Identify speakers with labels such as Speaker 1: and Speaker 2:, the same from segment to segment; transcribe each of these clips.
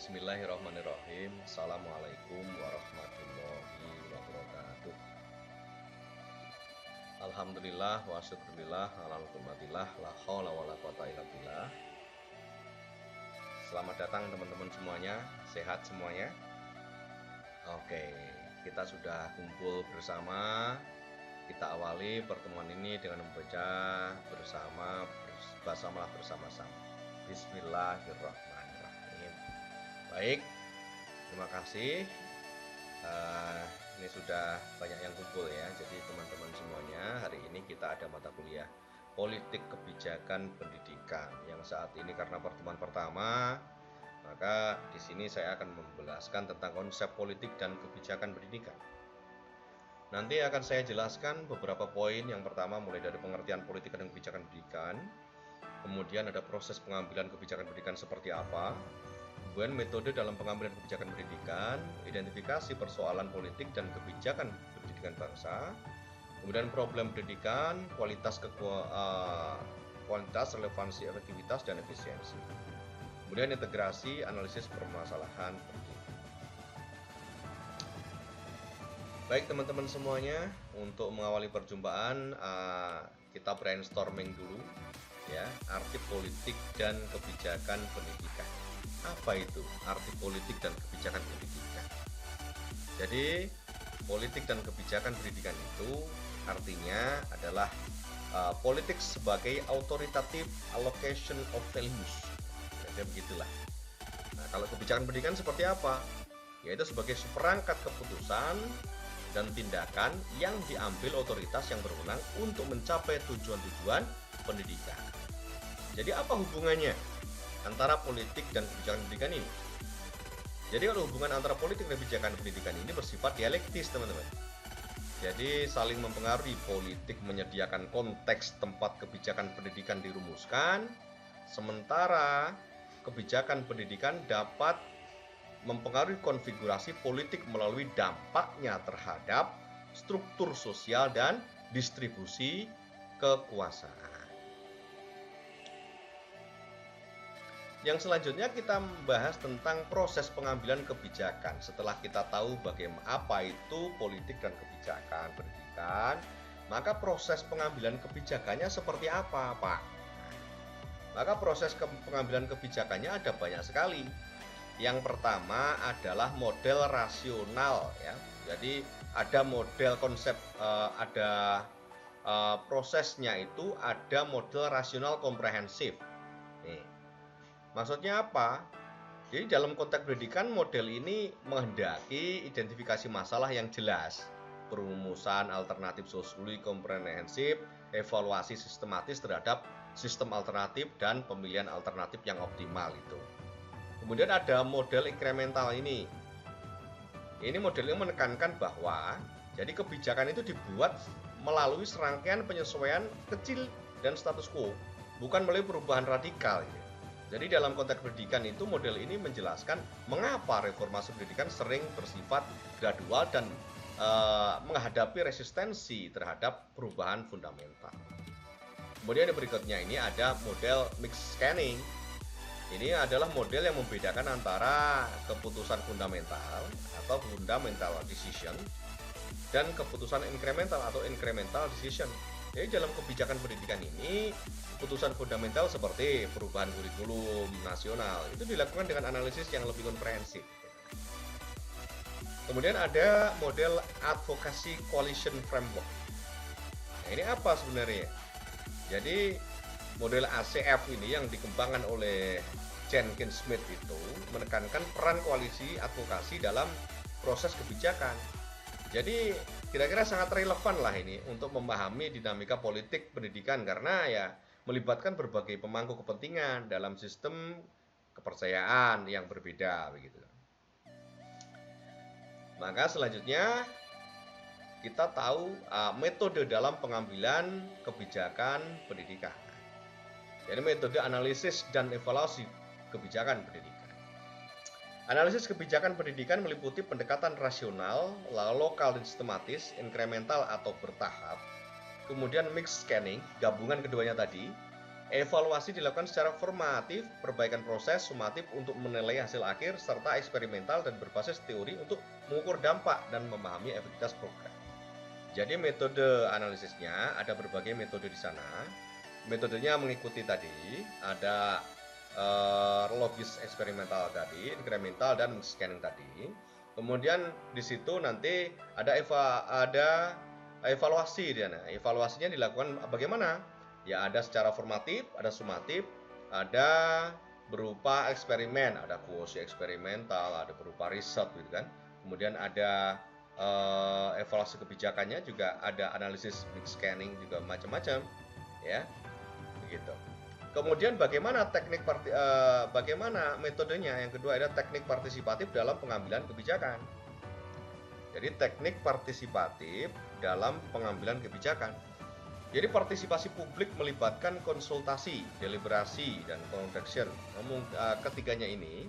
Speaker 1: Bismillahirrahmanirrahim. Assalamualaikum warahmatullahi wabarakatuh. Alhamdulillah wa syukurillah ala nikmatillah la haula wala quwata illa billah. Selamat datang teman-teman semuanya, sehat semuanya. Oke, kita sudah kumpul bersama. Kita awali pertemuan ini dengan membaca bersama-sama. Bismillahirrahmanirrahim. Baik, terima kasih. Ini sudah banyak yang kumpul ya. Jadi teman-teman semuanya, hari ini kita ada mata kuliah Politik Kebijakan Pendidikan yang saat ini karena pertemuan pertama, maka di sini saya akan menjelaskan tentang konsep politik dan kebijakan pendidikan. Nanti akan saya jelaskan beberapa poin. Yang pertama mulai dari pengertian politik dan kebijakan pendidikan, kemudian ada proses pengambilan kebijakan pendidikan seperti apa, kemudian metode dalam pengambilan kebijakan pendidikan, identifikasi persoalan politik dan kebijakan pendidikan bangsa, kemudian problem pendidikan, kualitas, relevansi, efektivitas, dan efisiensi, kemudian integrasi, analisis permasalahan pendidikan. Baik teman-teman semuanya, untuk mengawali perjumpaan kita brainstorming dulu ya, arti politik dan kebijakan pendidikan. Apa itu arti politik dan kebijakan pendidikan? Jadi politik dan kebijakan pendidikan itu artinya adalah politik sebagai authoritative allocation of values. Jadi begitulah. Nah, kalau kebijakan pendidikan seperti apa? Yaitu sebagai seperangkat keputusan dan tindakan yang diambil otoritas yang berwenang untuk mencapai tujuan-tujuan pendidikan. Jadi apa hubungannya antara politik dan kebijakan pendidikan ini? Jadi kalau hubungan antara politik dan kebijakan pendidikan ini bersifat dialektis, teman-teman. Jadi saling mempengaruhi. Politik menyediakan konteks tempat kebijakan pendidikan dirumuskan, sementara kebijakan pendidikan dapat mempengaruhi konfigurasi politik melalui dampaknya terhadap struktur sosial dan distribusi kekuasaan. Yang selanjutnya kita membahas tentang proses pengambilan kebijakan. Setelah kita tahu bagaimana apa itu politik dan kebijakan pendidikan, maka proses pengambilan kebijakannya seperti apa, Pak? Maka proses pengambilan kebijakannya ada banyak sekali. Yang pertama adalah model rasional ya. Jadi ada model konsep, ada prosesnya itu ada model rasional komprehensif. Nih, maksudnya apa? Jadi dalam konteks pendidikan model ini menghendaki identifikasi masalah yang jelas, perumusan alternatif solusi komprehensif, evaluasi sistematis terhadap sistem alternatif dan pemilihan alternatif yang optimal itu. Kemudian ada model inkremental ini. Ini modelnya menekankan bahwa jadi kebijakan itu dibuat melalui serangkaian penyesuaian kecil dan status quo, bukan melalui perubahan radikal. Jadi dalam konteks pendidikan itu model ini menjelaskan mengapa reformasi pendidikan sering bersifat gradual dan menghadapi resistensi terhadap perubahan fundamental. Kemudian yang berikutnya ini ada model mixed scanning. Ini adalah model yang membedakan antara keputusan fundamental atau fundamental decision dan keputusan incremental atau incremental decision. Jadi dalam kebijakan pendidikan ini, keputusan fundamental seperti perubahan kurikulum nasional itu dilakukan dengan analisis yang lebih komprehensif. Kemudian ada model advocacy coalition framework. Nah, ini apa sebenarnya? Jadi model ACF ini yang dikembangkan oleh Jenkins Smith itu menekankan peran koalisi advokasi dalam proses kebijakan. Jadi kira-kira sangat relevan lah ini untuk memahami dinamika politik pendidikan karena ya melibatkan berbagai pemangku kepentingan dalam sistem kepercayaan yang berbeda begitu. Maka selanjutnya kita tahu metode dalam pengambilan kebijakan pendidikan. Jadi metode analisis dan evaluasi kebijakan pendidikan. Analisis kebijakan pendidikan meliputi pendekatan rasional, lokal dan sistematis, inkremental atau bertahap, kemudian mixed scanning, gabungan keduanya tadi, Evaluasi dilakukan secara formatif, perbaikan proses, sumatif untuk menilai hasil akhir, serta eksperimental dan berbasis teori untuk mengukur dampak dan memahami efektivitas program. Jadi metode analisisnya ada berbagai metode di sana. Metodenya mengikuti tadi, ada logis eksperimental tadi, inkremental dan scanning tadi. Kemudian di situ nanti ada evaluasi di sana. Evaluasinya dilakukan bagaimana? Ya ada secara formatif, ada sumatif, ada berupa eksperimen, ada kuosi eksperimental, ada berupa riset gitu kan. Kemudian ada evaluasi kebijakannya juga ada analisis mix scanning juga macam-macam ya begitu. Kemudian bagaimana bagaimana metodenya? Yang kedua ada teknik partisipatif dalam pengambilan kebijakan. Jadi teknik partisipatif dalam pengambilan kebijakan. Jadi partisipasi publik melibatkan konsultasi, deliberasi, dan convection. Ketiganya ini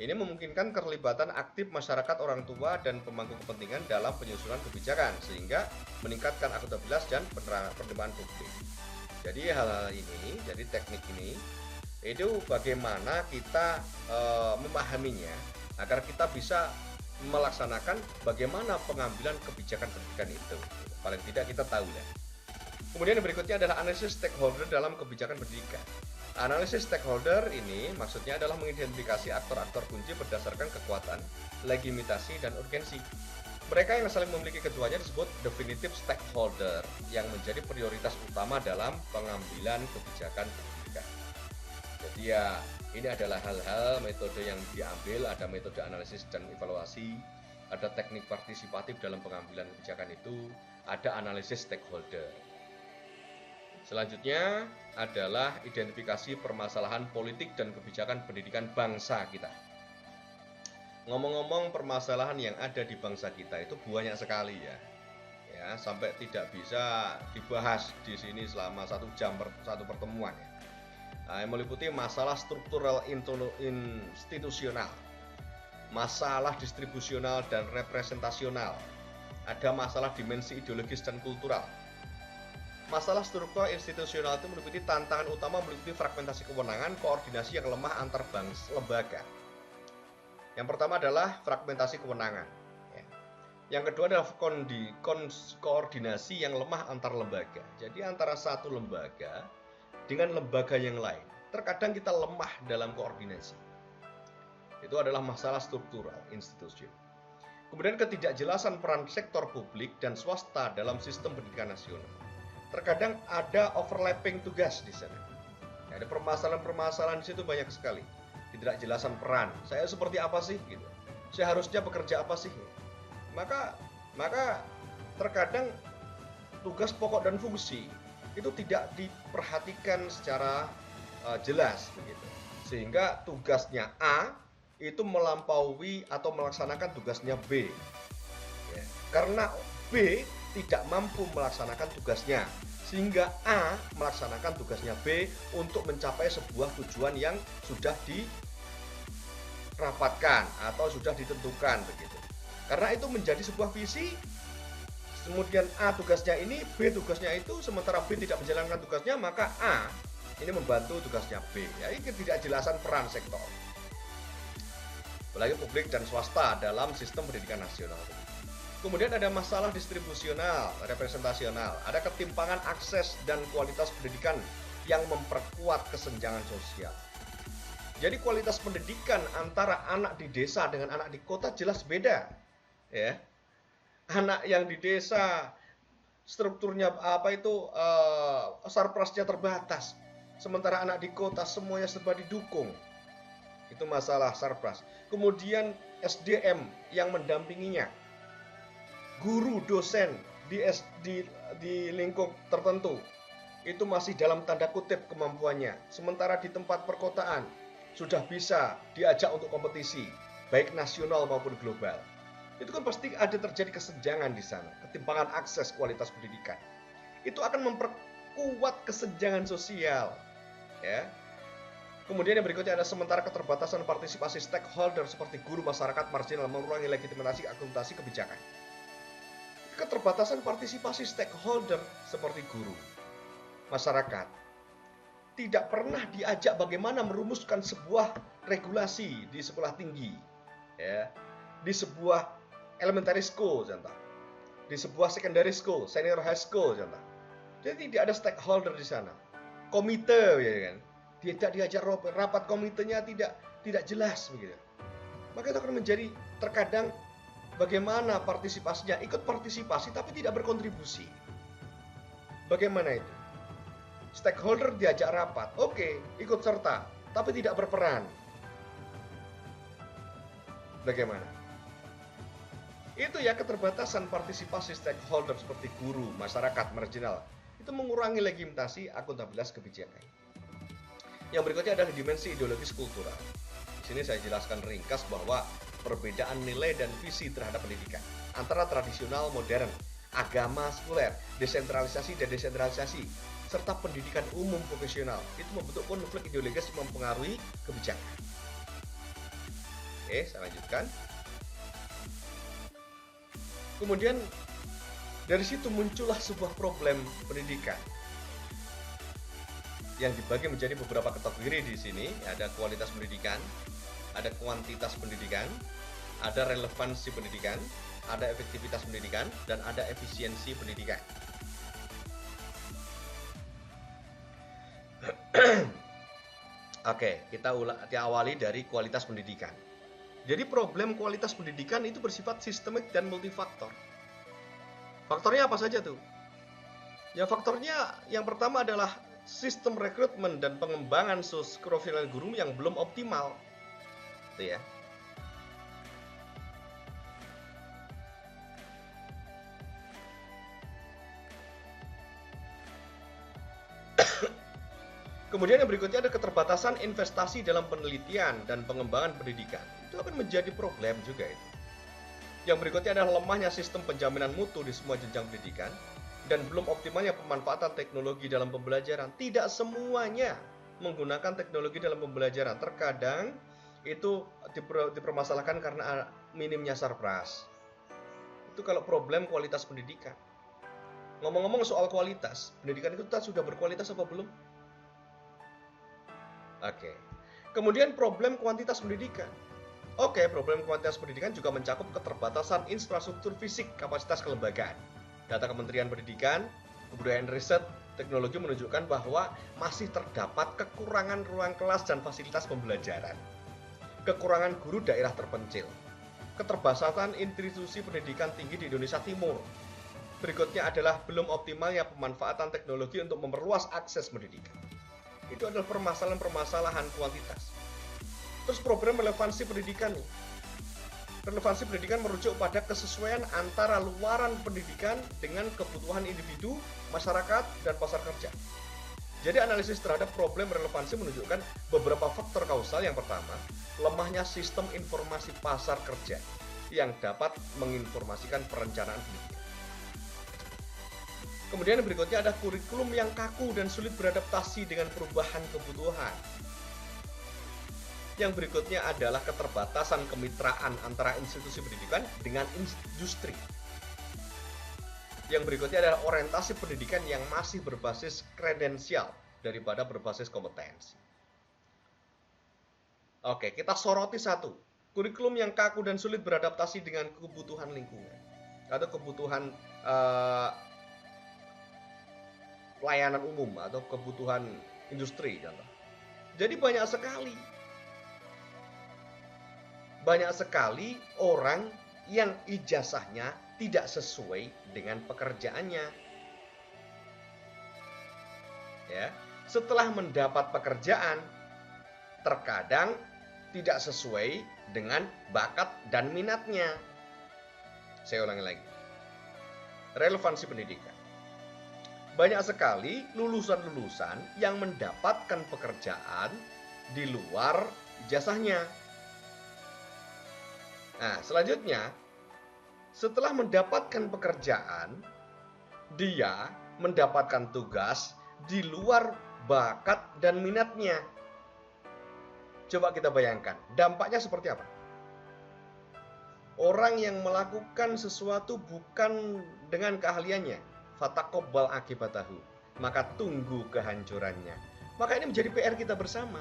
Speaker 1: memungkinkan keterlibatan aktif masyarakat, orang tua, dan pemangku kepentingan dalam penyusunan kebijakan, sehingga meningkatkan akuntabilitas dan penerimaan publik. Jadi hal-hal ini, jadi teknik ini, itu bagaimana kita memahaminya, agar kita bisa melaksanakan bagaimana pengambilan kebijakan pendidikan itu. Paling tidak kita tahu ya. Kemudian yang berikutnya adalah analisis stakeholder dalam kebijakan pendidikan. Analisis stakeholder ini maksudnya adalah mengidentifikasi aktor-aktor kunci berdasarkan kekuatan, legitimasi, dan urgensi. Mereka yang saling memiliki keduanya disebut definitive stakeholder yang menjadi prioritas utama dalam pengambilan kebijakan pendidikan. Jadi ya ini adalah hal-hal metode yang diambil, ada metode analisis dan evaluasi, ada teknik partisipatif dalam pengambilan kebijakan itu, ada analisis stakeholder. Selanjutnya adalah identifikasi permasalahan politik dan kebijakan pendidikan bangsa kita. Ngomong-ngomong permasalahan yang ada di bangsa kita itu banyak sekali ya. Ya, sampai tidak bisa dibahas di sini selama 1 jam satu pertemuan ya. Yang meliputi masalah struktural institusional, masalah distribusional dan representasional, ada masalah dimensi ideologis dan kultural. Masalah struktural institusional itu meliputi tantangan utama meliputi fragmentasi kewenangan, koordinasi yang lemah antar lembaga. Yang pertama adalah fragmentasi kewenangan. Yang kedua adalah koordinasi yang lemah antar lembaga. Jadi antara satu lembaga dengan lembaga yang lain. Terkadang kita lemah dalam koordinasi. Itu adalah masalah struktural institusi. Kemudian ketidakjelasan peran sektor publik dan swasta dalam sistem pendidikan nasional. Terkadang ada overlapping tugas di sana. Ada permasalahan-permasalahan di situ banyak sekali. Ketidakjelasan peran. Saya seperti apa sih gitu. Saya harusnya bekerja apa sih? Maka terkadang tugas pokok dan fungsi itu tidak diperhatikan secara jelas begitu. Sehingga tugasnya A itu melampaui atau melaksanakan tugasnya B. Ya. Karena B tidak mampu melaksanakan tugasnya, sehingga A melaksanakan tugasnya B untuk mencapai sebuah tujuan yang sudah dirapatkan atau sudah ditentukan begitu. Karena itu menjadi sebuah visi, kemudian A tugasnya ini, B tugasnya itu, sementara B tidak menjalankan tugasnya, maka A ini membantu tugasnya B. Ya, ini ketidakjelasan peran sektor, apalagi publik dan swasta dalam sistem pendidikan nasional. Kemudian ada masalah distribusional, representasional, ada ketimpangan akses dan kualitas pendidikan yang memperkuat kesenjangan sosial. Jadi kualitas pendidikan antara anak di desa dengan anak di kota jelas beda. Ya. Anak yang di desa strukturnya sarprasnya terbatas. Sementara anak di kota semuanya serba didukung. Itu masalah sarpras. Kemudian SDM yang mendampinginya. Guru, dosen di lingkup tertentu itu masih dalam tanda kutip kemampuannya. Sementara di tempat perkotaan sudah bisa diajak untuk kompetisi, baik nasional maupun global. Itu kan pasti ada terjadi kesenjangan di sana, ketimpangan akses kualitas pendidikan. Itu akan memperkuat kesenjangan sosial. Ya. Kemudian yang berikutnya ada sementara keterbatasan partisipasi stakeholder seperti guru, masyarakat marginal mengurangi legitimasi akuntansi kebijakan. Keterbatasan partisipasi stakeholder seperti guru, masyarakat, tidak pernah diajak bagaimana merumuskan sebuah regulasi di sekolah tinggi, ya, di sebuah elementary school, contoh, di sebuah secondary school, senior high school, contoh. Jadi tidak ada stakeholder di sana, komite, ya kan, tidak diajak rapat komitenya tidak jelas begitu. Maka itu akan menjadi terkadang bagaimana partisipasinya, ikut partisipasi tapi tidak berkontribusi. Bagaimana itu? Stakeholder diajak rapat, oke, ikut serta, tapi tidak berperan. Bagaimana? Itu ya keterbatasan partisipasi stakeholder seperti guru, masyarakat, marginal. Itu mengurangi legitimasi akuntabilitas kebijakan. Yang berikutnya adalah dimensi ideologis kultural. Di sini saya jelaskan ringkas bahwa perbedaan nilai dan visi terhadap pendidikan antara tradisional modern, agama sekuler, desentralisasi dan desentralisasi, serta pendidikan umum profesional itu membentuk konflik ideologis yang mempengaruhi kebijakan. Oke, saya lanjutkan. Kemudian dari situ muncullah sebuah problem pendidikan yang dibagi menjadi beberapa kategori di sini. Ada kualitas pendidikan, ada kuantitas pendidikan, ada relevansi pendidikan, ada efektivitas pendidikan, dan ada efisiensi pendidikan. Oke, kita awali dari kualitas pendidikan. Jadi problem kualitas pendidikan itu bersifat sistemik dan multifaktor. Faktornya apa saja tuh? Ya faktornya yang pertama adalah sistem rekrutmen dan pengembangan sosioprofil guru yang belum optimal. Itu ya. Kemudian yang berikutnya ada keterbatasan investasi dalam penelitian dan pengembangan pendidikan. Itu akan menjadi problem juga itu. Yang berikutnya adalah lemahnya sistem penjaminan mutu di semua jenjang pendidikan dan belum optimalnya pemanfaatan teknologi dalam pembelajaran. Tidak semuanya menggunakan teknologi dalam pembelajaran. Terkadang itu dipermasalahkan karena minimnya sarpras. Itu kalau problem kualitas pendidikan. Ngomong-ngomong soal kualitas, pendidikan itu kita sudah berkualitas apa belum? Oke. Kemudian problem kuantitas pendidikan. Oke, problem kuantitas pendidikan juga mencakup keterbatasan infrastruktur fisik kapasitas kelembagaan. Data Kementerian Pendidikan, Kebudayaan Riset, Teknologi menunjukkan bahwa masih terdapat kekurangan ruang kelas dan fasilitas pembelajaran. Kekurangan guru daerah terpencil. Keterbatasan institusi pendidikan tinggi di Indonesia Timur. Berikutnya adalah belum optimalnya pemanfaatan teknologi untuk memperluas akses pendidikan. Itu adalah permasalahan-permasalahan kuantitas. Terus program relevansi pendidikan nih. Relevansi pendidikan merujuk pada kesesuaian antara luaran pendidikan dengan kebutuhan individu, masyarakat, dan pasar kerja. Jadi analisis terhadap problem relevansi menunjukkan beberapa faktor kausal. Yang pertama, lemahnya sistem informasi pasar kerja yang dapat menginformasikan perencanaan pendidikan. Kemudian berikutnya ada kurikulum yang kaku dan sulit beradaptasi dengan perubahan kebutuhan. Yang berikutnya adalah keterbatasan kemitraan antara institusi pendidikan dengan industri. Yang berikutnya adalah orientasi pendidikan yang masih berbasis kredensial daripada berbasis kompetensi. Oke, kita soroti satu. Kurikulum yang kaku dan sulit beradaptasi dengan kebutuhan lingkungan atau kebutuhan pelayanan umum atau kebutuhan industri contoh. Jadi banyak sekali orang yang ijazahnya tidak sesuai dengan pekerjaannya. Ya, setelah mendapat pekerjaan terkadang tidak sesuai dengan bakat dan minatnya. Saya ulangi lagi. Relevansi pendidikan. Banyak sekali lulusan-lulusan yang mendapatkan pekerjaan di luar ijazahnya. Nah, selanjutnya, setelah mendapatkan pekerjaan, dia mendapatkan tugas di luar bakat dan minatnya. Coba kita bayangkan, dampaknya seperti apa? Orang yang melakukan sesuatu bukan dengan keahliannya, fataqabbal akibatahu, maka tunggu kehancurannya. Maka ini menjadi PR kita bersama.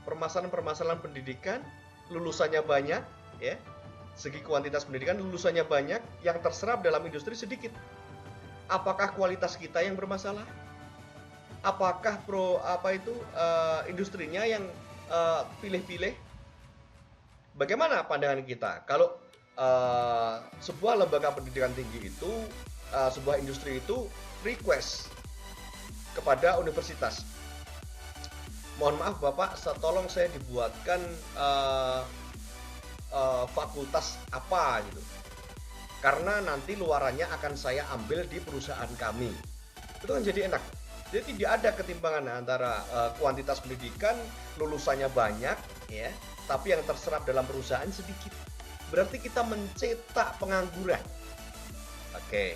Speaker 1: Permasalahan-permasalahan pendidikan, lulusannya banyak, ya. Segi kuantitas pendidikan, lulusannya banyak, yang terserap dalam industri sedikit. Apakah kualitas kita yang bermasalah? Apakah industrinya yang pilih-pilih? Bagaimana pandangan kita kalau sebuah lembaga pendidikan tinggi itu, sebuah industri itu request kepada universitas, mohon maaf Bapak, tolong saya dibuatkan fakultas apa gitu, karena nanti luarannya akan saya ambil di perusahaan kami. Itu kan jadi enak. Jadi tidak ada ketimbangan antara kuantitas pendidikan, lulusannya banyak, ya, tapi yang terserap dalam perusahaan sedikit. Berarti kita mencetak pengangguran. Oke.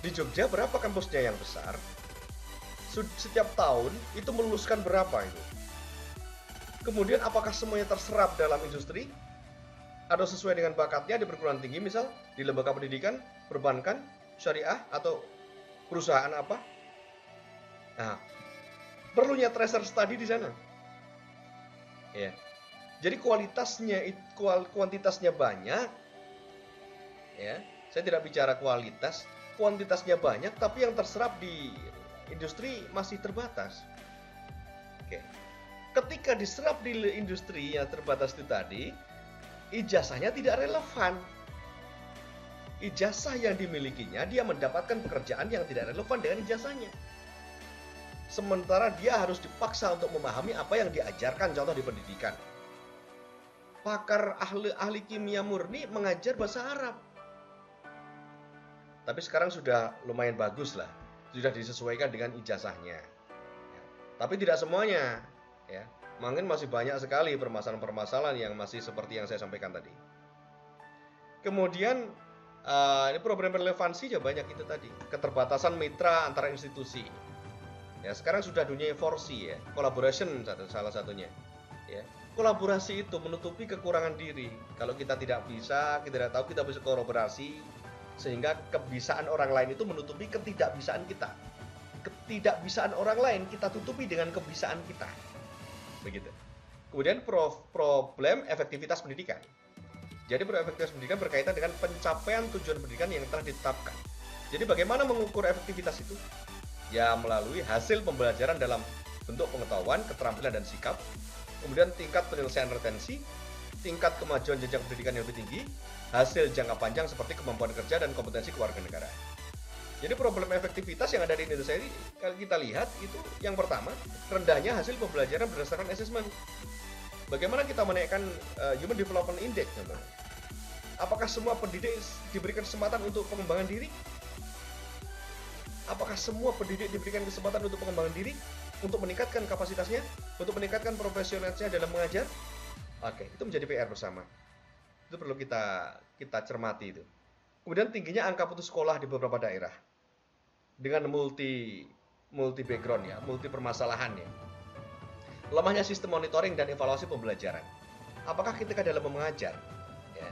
Speaker 1: Di Jogja berapa kampusnya yang besar? Setiap tahun itu meluluskan berapa itu? Kemudian apakah semuanya terserap dalam industri? Atau sesuai dengan bakatnya di perguruan tinggi, misal di lembaga pendidikan, perbankan, syariah, atau perusahaan apa? Nah, perlunya tracer study di sana. Ya. Jadi kuantitasnya banyak. Ya, saya tidak bicara kualitas, kuantitasnya banyak, tapi yang terserap di industri masih terbatas. Oke. Ketika diserap di industri yang terbatas itu tadi, ijazahnya tidak relevan. Ijazah yang dimilikinya, dia mendapatkan pekerjaan yang tidak relevan dengan ijazahnya. Sementara dia harus dipaksa untuk memahami apa yang diajarkan, contoh di pendidikan. Pakar ahli kimia murni mengajar bahasa Arab. Tapi sekarang sudah lumayan bagus lah, sudah disesuaikan dengan ijazahnya. Ya. Tapi tidak semuanya, ya. Mungkin masih banyak sekali permasalahan-permasalahan yang masih seperti yang saya sampaikan tadi. Kemudian ini problem relevansi juga banyak itu tadi, keterbatasan mitra antara institusi. Ya, sekarang sudah dunia 4C, ya, collaboration salah satunya. Ya, kolaborasi itu menutupi kekurangan diri. Kalau kita tidak bisa, kita tidak tahu, kita bisa kolaborasi, sehingga kebisaan orang lain itu menutupi ketidakbisaan kita. Ketidakbisaan orang lain kita tutupi dengan kebisaan kita. Begitu. Kemudian problem efektivitas pendidikan. Jadi efektivitas pendidikan berkaitan dengan pencapaian tujuan pendidikan yang telah ditetapkan. Jadi bagaimana mengukur efektivitas itu? Ya melalui hasil pembelajaran dalam bentuk pengetahuan, keterampilan, dan sikap. Kemudian tingkat penyelesaian retensi, tingkat kemajuan jenjang pendidikan yang lebih tinggi, hasil jangka panjang seperti kemampuan kerja dan kompetensi kewarganegaraan. Jadi problem efektivitas yang ada di Indonesia ini, kalau kita lihat itu yang pertama, rendahnya hasil pembelajaran berdasarkan asesmen. Bagaimana kita menaikkan Human Development Index? Apakah semua pendidik diberikan kesempatan untuk pengembangan diri? Apakah semua pendidik diberikan kesempatan untuk pengembangan diri, untuk meningkatkan kapasitasnya, untuk meningkatkan profesionalitasnya dalam mengajar? Oke, itu menjadi PR bersama. Itu perlu kita cermati itu. Kemudian tingginya angka putus sekolah di beberapa daerah dengan multi background, ya, multi permasalahan, ya. Lemahnya sistem monitoring dan evaluasi pembelajaran. Apakah ketika dalam mengajar, ya,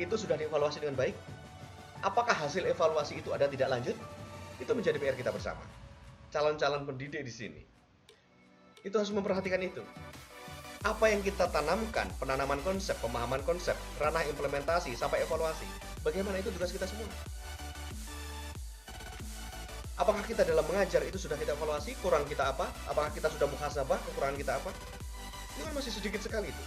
Speaker 1: itu sudah dievaluasi dengan baik? Apakah hasil evaluasi itu ada tidak lanjut? Itu menjadi PR kita bersama. Calon-calon pendidik di sini itu harus memperhatikan itu. Apa yang kita tanamkan, penanaman konsep, pemahaman konsep, ranah implementasi sampai evaluasi, bagaimana itu tugas kita semua. Apakah kita dalam mengajar itu sudah kita evaluasi, kurang kita apa? Apakah kita sudah muhasabah, kekurangan kita apa? Itu kan masih sedikit sekali itu.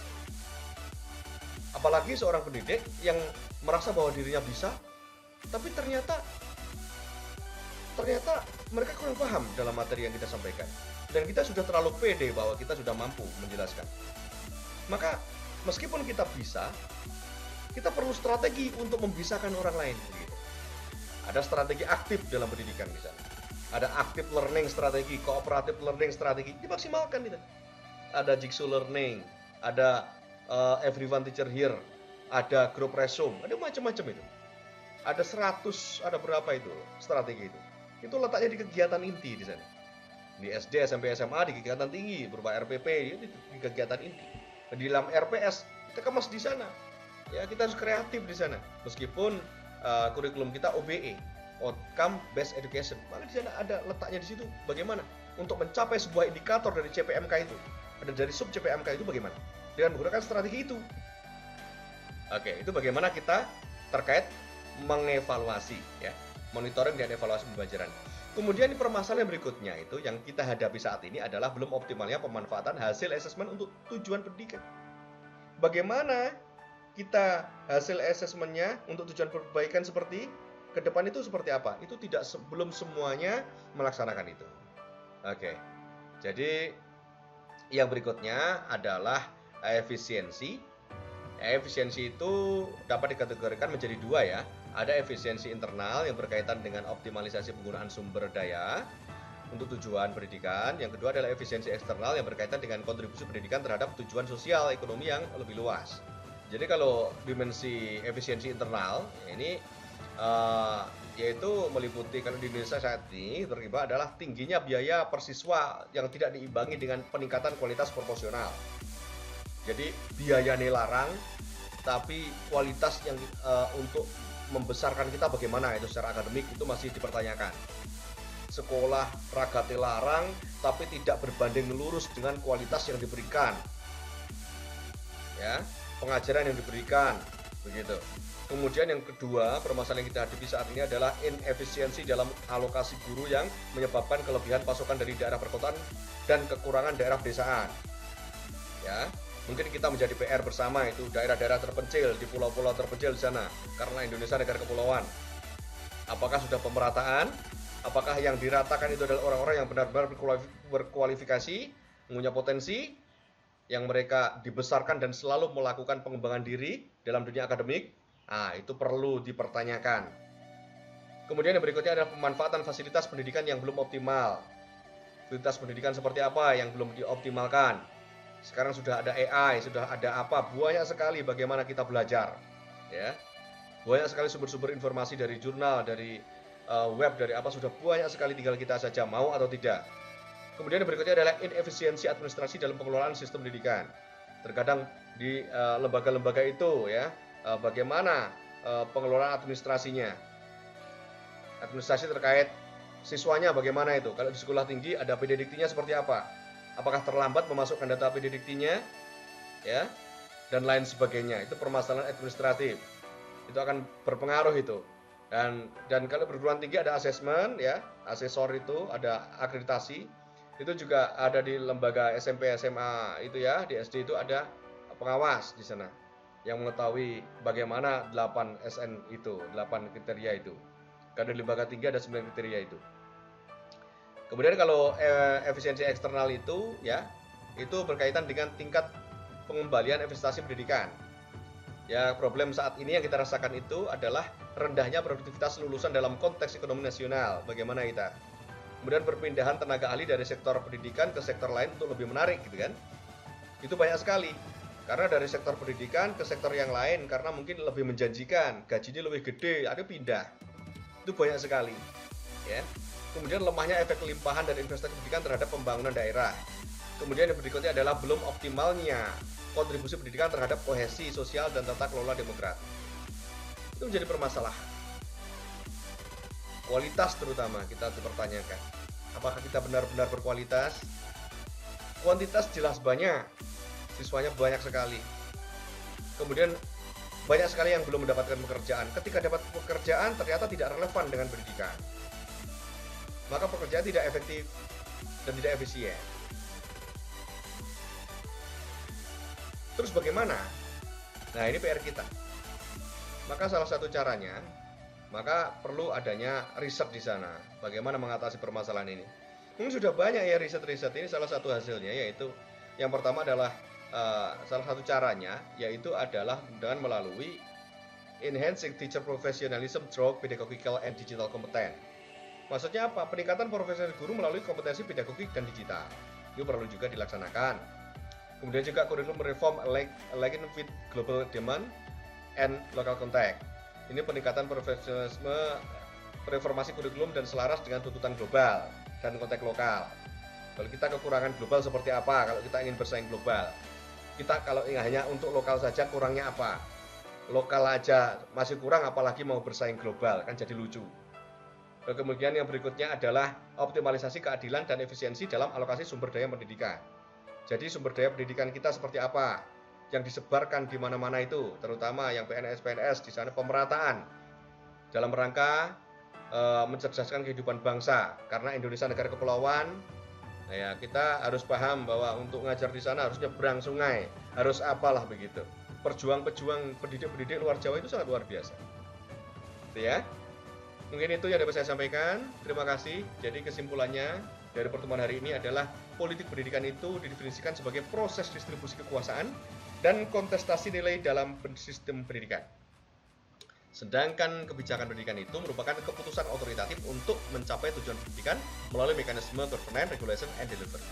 Speaker 1: Apalagi seorang pendidik yang merasa bahwa dirinya bisa, tapi ternyata mereka kurang paham dalam materi yang kita sampaikan. Dan kita sudah terlalu pede bahwa kita sudah mampu menjelaskan. Maka meskipun kita bisa, kita perlu strategi untuk membisakan orang lain. Begitu. Ada strategi aktif dalam pendidikan misalnya. Ada active learning strategi, cooperative learning strategi, dimaksimalkan itu. Ada jigsaw learning, ada everyone teacher here, ada group resume, ada macam-macam itu. Ada 100, ada berapa itu strategi itu. Itu letaknya di kegiatan inti di sana. Di SD, SMP, SMA, di kegiatan tinggi, berupa RPP, di kegiatan inti. Di dalam RPS, kita kemas di sana. Ya, kita harus kreatif di sana. Meskipun kurikulum kita OBE, outcome based education. Maka di sana ada letaknya di situ bagaimana untuk mencapai sebuah indikator dari CPMK itu, ada dari sub CPMK itu bagaimana dengan menggunakan strategi itu. Oke, itu bagaimana kita terkait mengevaluasi ya, monitoring dan evaluasi pembelajaran. Kemudian permasalahan berikutnya itu yang kita hadapi saat ini adalah belum optimalnya pemanfaatan hasil asesmen untuk tujuan pendidikan. Bagaimana kita hasil asesmennya untuk tujuan perbaikan seperti ke depan itu seperti apa? Itu belum semuanya melaksanakan itu. Oke. Jadi yang berikutnya adalah efisiensi. Efisiensi itu dapat dikategorikan menjadi dua ya. Ada efisiensi internal yang berkaitan dengan optimalisasi penggunaan sumber daya untuk tujuan pendidikan. Yang kedua adalah efisiensi eksternal yang berkaitan dengan kontribusi pendidikan terhadap tujuan sosial ekonomi yang lebih luas. Jadi kalau dimensi efisiensi internal ini yaitu meliputi, kalau di Indonesia saat ini terlibat adalah tingginya biaya per siswa yang tidak diimbangi dengan peningkatan kualitas proporsional. Jadi biayanya larang, tapi kualitas yang untuk membesarkan kita bagaimana itu secara akademik itu masih dipertanyakan. Sekolah ragatnya larang, tapi tidak berbanding lurus dengan kualitas yang diberikan. Ya, pengajaran yang diberikan, begitu. Kemudian yang kedua, permasalahan yang kita hadapi saat ini adalah inefisiensi dalam alokasi guru yang menyebabkan kelebihan pasokan dari daerah perkotaan dan kekurangan daerah pedesaan. Ya, mungkin kita menjadi PR bersama itu daerah-daerah terpencil di pulau-pulau terpencil di sana karena Indonesia negara kepulauan. Apakah sudah pemerataan? Apakah yang diratakan itu adalah orang-orang yang benar-benar berkualifikasi, punya potensi, yang mereka dibesarkan dan selalu melakukan pengembangan diri dalam dunia akademik? Nah, itu perlu dipertanyakan. Kemudian yang berikutnya adalah pemanfaatan fasilitas pendidikan yang belum optimal. Fasilitas pendidikan seperti apa yang belum dioptimalkan? Sekarang sudah ada AI, sudah ada apa? Banyak sekali bagaimana kita belajar. Ya, banyak sekali sumber-sumber informasi dari jurnal, dari web, dari apa, sudah banyak sekali, tinggal kita saja mau atau tidak. Kemudian yang berikutnya adalah inefisiensi administrasi dalam pengelolaan sistem pendidikan. Terkadang di lembaga-lembaga itu ya, bagaimana pengelolaan administrasinya. Administrasi terkait siswanya bagaimana itu? Kalau di sekolah tinggi ada PD Diktinya seperti apa? Apakah terlambat memasukkan data PD Diktinya? Ya, dan lain sebagainya. Itu permasalahan administratif. Itu akan berpengaruh itu. Dan kalau perguruan tinggi ada asesmen ya, asesor itu ada akreditasi. Itu juga ada di lembaga SMP SMA itu ya, di SD itu ada pengawas di sana yang mengetahui bagaimana 8 SN itu, 8 kriteria itu. Karena di lembaga tinggi ada 9 kriteria itu. Kemudian kalau efisiensi eksternal itu ya, itu berkaitan dengan tingkat pengembalian investasi pendidikan. Ya, problem saat ini yang kita rasakan itu adalah rendahnya produktivitas lulusan dalam konteks ekonomi nasional. Bagaimana kita? Kemudian perpindahan tenaga ahli dari sektor pendidikan ke sektor lain untuk lebih menarik gitu kan. Itu banyak sekali. Karena dari sektor pendidikan ke sektor yang lain karena mungkin lebih menjanjikan, gajinya lebih gede, ada pindah. Itu banyak sekali. Ya. Kemudian lemahnya efek limpahan dari investasi pendidikan terhadap pembangunan daerah. Kemudian yang berikutnya adalah belum optimalnya kontribusi pendidikan terhadap kohesi sosial dan tata kelola demokrasi. Itu menjadi permasalahan. Kualitas terutama kita dipertanyakan. Apakah kita benar-benar berkualitas? Kuantitas jelas banyak. Siswanya banyak sekali. Kemudian banyak sekali yang belum mendapatkan pekerjaan. Ketika dapat pekerjaan ternyata tidak relevan dengan pendidikan. Maka pekerjaan tidak efektif dan tidak efisien. Terus bagaimana? Nah, ini PR kita. Maka salah satu caranya, maka perlu adanya riset di sana. Bagaimana mengatasi permasalahan ini? Mungkin sudah banyak ya riset-riset ini. Salah satu hasilnya yaitu yang pertama adalah salah satu caranya yaitu adalah dengan melalui enhancing teacher professionalism through pedagogical and digital competence. Maksudnya apa? Peningkatan profesional guru melalui kompetensi pedagogik dan digital. Itu perlu juga dilaksanakan. Kemudian juga kurikulum reform align with global demand and local context. Ini peningkatan profesionalisme, reformasi kurikulum dan selaras dengan tuntutan global dan konteks lokal. Kalau kita kekurangan global seperti apa? Kalau kita ingin bersaing global, kita kalau hanya untuk lokal saja kurangnya apa? Lokal aja masih kurang, apalagi mau bersaing global, kan jadi lucu. Kemudian yang berikutnya adalah optimalisasi keadilan dan efisiensi dalam alokasi sumber daya pendidikan. Jadi sumber daya pendidikan kita seperti apa? Yang disebarkan di mana-mana itu, terutama yang PNS-PNS, di sana pemerataan dalam rangka mencerdaskan kehidupan bangsa. Karena Indonesia negara kepulauan, nah ya kita harus paham bahwa untuk ngajar di sana harus nyebrang sungai, harus apalah begitu. Pejuang-pejuang pendidik-pendidik luar Jawa itu sangat luar biasa. Ya, mungkin itu yang dapat saya sampaikan. Terima kasih. Jadi kesimpulannya dari pertemuan hari ini adalah politik pendidikan itu didefinisikan sebagai proses distribusi kekuasaan dan kontestasi nilai dalam sistem pendidikan. Sedangkan kebijakan pendidikan itu merupakan keputusan otoritatif untuk mencapai tujuan pendidikan melalui mekanisme governance, regulation, and delivery.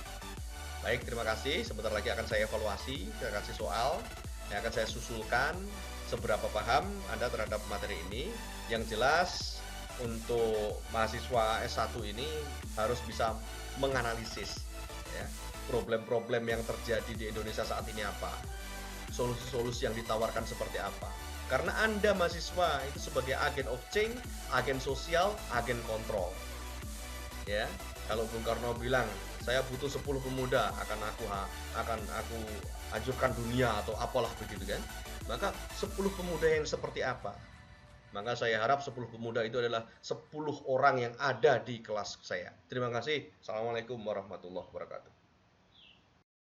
Speaker 1: Baik, terima kasih. Sebentar lagi akan saya evaluasi, saya kasih soal, yang akan saya susulkan seberapa paham Anda terhadap materi ini. Yang jelas untuk mahasiswa S1 ini harus bisa menganalisis ya, problem-problem yang terjadi di Indonesia saat ini apa, solusi-solusi yang ditawarkan seperti apa. Karena Anda mahasiswa itu sebagai agen of change, agen sosial, agen kontrol. Ya, kalau Bung Karno bilang, saya butuh 10 pemuda akan aku hancurkan dunia atau apalah begitu kan. Maka 10 pemuda yang seperti apa? Maka saya harap 10 pemuda itu adalah 10 orang yang ada di kelas saya. Terima kasih. Assalamualaikum warahmatullahi wabarakatuh.